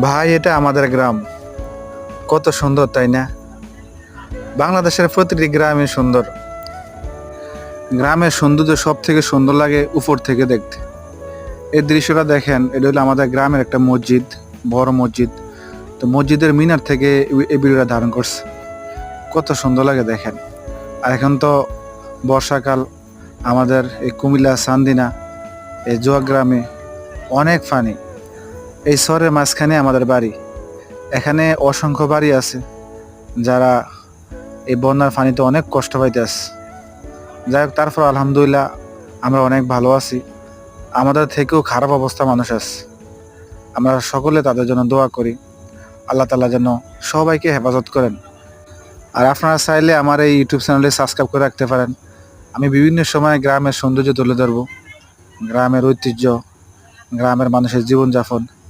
ভাই, এটা আমাদের গ্রাম। কত সুন্দর, তাই না? বাংলাদেশের প্রতিটি গ্রামই সুন্দর। গ্রামের সৌন্দর্য সব থেকে সুন্দর লাগে উপর থেকে দেখতে। এই দৃশ্যটা দেখেন, এটা হলো আমাদের গ্রামের একটা মসজিদ, বড় মসজিদ। তো মসজিদের মিনার থেকে এই ভিডিওটা ধারণ করছে। কত সুন্দর লাগে দেখেন। আর এখন তো বর্ষাকাল, আমাদের এই কুমিল্লা চান্দিনা এই জোয়া গ্রামে অনেক পানি। এই শহরের মাঝখানে আমাদের বাড়ি। এখানে অসংখ্য বাড়ি আছে যারা এই বন্যার পানিতে অনেক কষ্ট পাইতে আছে। যাই হোক, তারপর আলহামদুলিল্লাহ আমরা অনেক ভালো আছি। আমাদের থেকেও খারাপ অবস্থা মানুষ আছে। আমরা সকলে তাদের জন্য দোয়া করি, আল্লাহ তাআলা যেন সবাইকে হেফাজত করেন। আর আপনারা চাইলে আমার এই ইউটিউব চ্যানেলে সাবস্ক্রাইব করে রাখতে পারেন। আমি বিভিন্ন সময় গ্রামের সৌন্দর্য তুলে ধরব, গ্রামের ঐতিহ্য, গ্রামের মানুষের জীবনযাপন